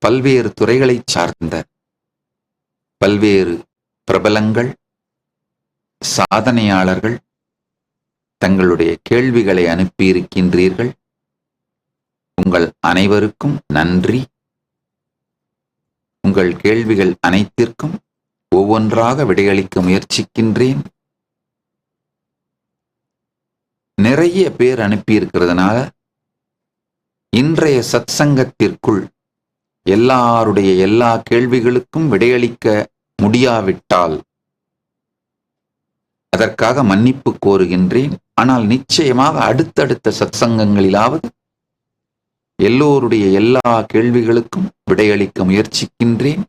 பல்வேறு துறைகளைச் சார்ந்த பல்வேறு பிரபலங்கள், சாதனையாளர்கள் தங்களுடைய கேள்விகளை அனுப்பியிருக்கின்றீர்கள். உங்கள் அனைவருக்கும் நன்றி. உங்கள் கேள்விகள் அனைத்திற்கும் ஒவ்வொன்றாக விடையளிக்க முயற்சிக்கின்றேன். நிறைய பேர் அனுப்பியிருக்கிறதுனால இன்றைய சத்சங்கத்திற்குள் எல்லாருடைய எல்லா கேள்விகளுக்கும் விடையளிக்க முடியாவிட்டால் அதற்காக மன்னிப்பு கோருகின்றேன். ஆனால் நிச்சயமாக அடுத்தடுத்த சத்சங்கங்களிலாவது எல்லோருடைய எல்லா கேள்விகளுக்கும் விடையளிக்க முயற்சிக்கின்றேன்.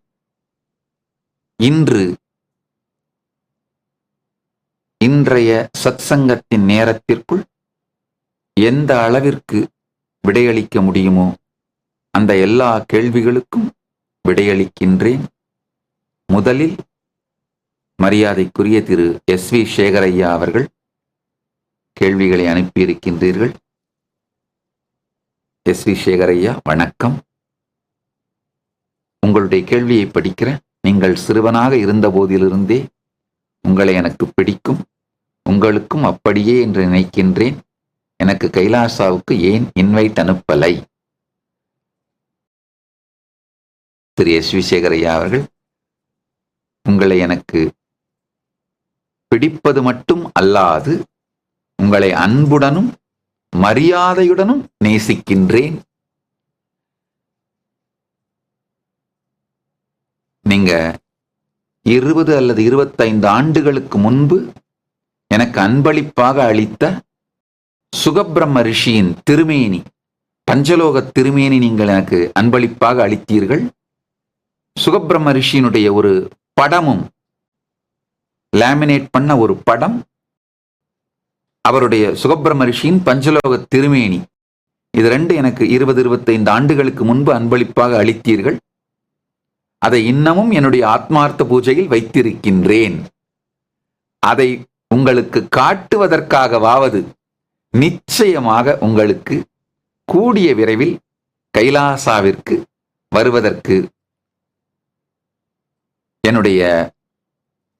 இன்றைய சத்சங்கத்தின் நேரத்திற்குள் எந்த அளவிற்கு விடையளிக்க முடியுமோ அந்த எல்லா கேள்விகளுக்கும் விடையளிக்கின்றேன். முதலில் மரியாதைக்குரிய திரு SV சேகரையா அவர்கள் கேள்விகளை அனுப்பியிருக்கின்றீர்கள். SV சேகரையா, வணக்கம். உங்களுடைய கேள்வியை படிக்கிற. நீங்கள் சிறுவனாக இருந்த போதிலிருந்தே உங்களை எனக்கு பிடிக்கும். உங்களுக்கும் அப்படியே என்று நினைக்கின்றேன். எனக்கு கைலாசாவுக்கு ஏன் இன்வைட் அனுப்பலை? திரு SV சேகரையா அவர்கள், உங்களை எனக்கு பிடிப்பது மட்டும் அல்லாது உங்களை அன்புடனும் மரியாதையுடனும் நேசிக்கின்றேன். நீங்க 20 அல்லது 25 ஆண்டுகளுக்கு முன்பு எனக்கு அன்பளிப்பாக அளித்த சுகபிரம்ம ரிஷியின் திருமேனி, பஞ்சலோக திருமேனி நீங்கள் எனக்கு அன்பளிப்பாக அளித்தீர்கள். சுகபிரம்ம ரிஷியினுடைய ஒரு படமும், லேமினேட் பண்ண ஒரு படம், அவருடைய சுகபிரம்ம ரிஷியின் பஞ்சலோக திருமேனி, இது ரெண்டு எனக்கு 20-25 ஆண்டுகளுக்கு முன்பு அன்பளிப்பாக அளித்தீர்கள். அதை இன்னமும் என்னுடைய ஆத்மார்த்த பூஜையில் வைத்திருக்கின்றேன். அதை உங்களுக்கு காட்டுவதற்காகவாவது நிச்சயமாக உங்களுக்கு கூடிய விரைவில் கைலாசாவிற்கு வருவதற்கு என்னுடைய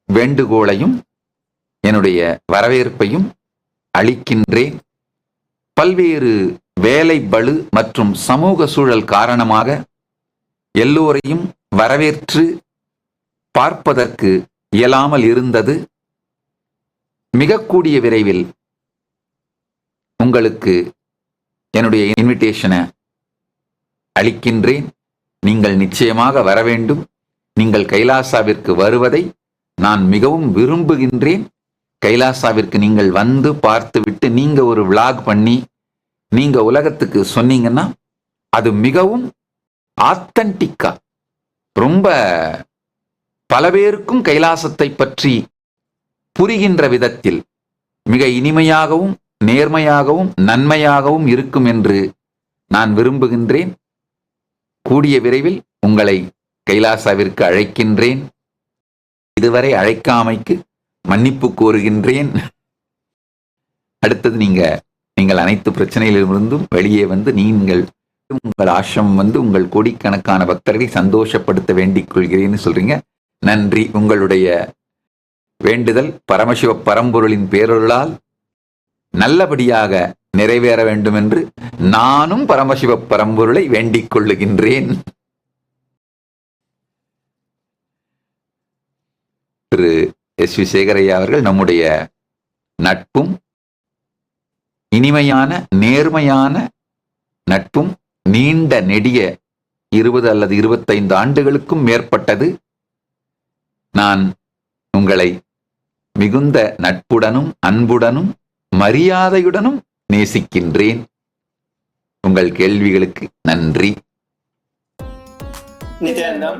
வேண்டுகோளையும் என்னுடைய வரவேற்பையும் அளிக்கின்றேன். பல்வேறு வேலை பளு மற்றும் சமூக சூழல் காரணமாக எல்லோரையும் வரவேற்று பார்ப்பதற்கு இயலாமல் இருந்தது. மிக கூடிய விரைவில் உங்களுக்கு என்னுடைய இன்விடேஷனை அளிக்கின்றேன். நீங்கள் நிச்சயமாக வர வேண்டும். நீங்கள் கைலாசாவிற்கு வருவதை நான் மிகவும் விரும்புகின்றேன். கைலாசாவிற்கு நீங்கள் வந்து பார்த்துவிட்டு நீங்க ஒரு விளாக் பண்ணி நீங்க உலகத்துக்கு சொன்னீங்கன்னா அது மிகவும் ஆத்தன்டிக்கா, ரொம்ப பல பேருக்கும் கைலாசத்தை பற்றி புரிகின்ற விதத்தில் மிக இனிமையாகவும் நேர்மையாகவும் நன்மையாகவும் இருக்கும் என்று நான் விரும்புகின்றேன். கூடிய விரைவில் உங்களை கைலாசாவிற்கு அழைக்கின்றேன். இதுவரை அழைக்காமைக்கு மன்னிப்பு கோருகின்றேன். அடுத்தது நீங்கள் அனைத்து பிரச்சனையிலிருந்தும் வெளியே வந்து நீங்கள் உங்கள் ஆசிரமம் வந்து உங்கள் கோடிக்கணக்கான பக்தர்களை சந்தோஷப்படுத்த வேண்டிக் கொள்கிறேன்னு சொல்றீங்க. நன்றி. உங்களுடைய வேண்டுதல் பரமசிவ பரம்பொருளின் பேரொருளால் நல்லபடியாக நிறைவேற வேண்டும் என்று நானும் பரமசிவ பரம்பொருளை வேண்டிக் கொள்ளுகின்றேன். திரு SV சேகரையா அவர்கள், நம்முடைய நட்பும் இனிமையான நேர்மையான நட்பும் நீண்ட நெடிய 20 அல்லது 25 ஆண்டுகளுக்கும் மேற்பட்டது. நான் உங்களை மிகுந்த நட்புடனும் அன்புடனும் மரியாதையுடனும் நேசிக்கின்றேன். உங்கள் கேள்விகளுக்கு நன்றி. Nityanandam,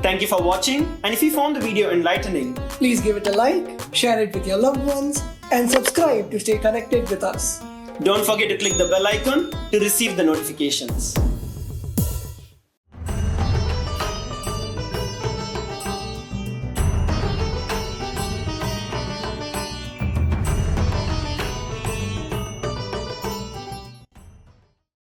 thank you for watching, and if you found the video enlightening, please give it a like, share it with your loved ones, and subscribe to stay connected with us. Don't forget to click the bell icon to receive the notifications.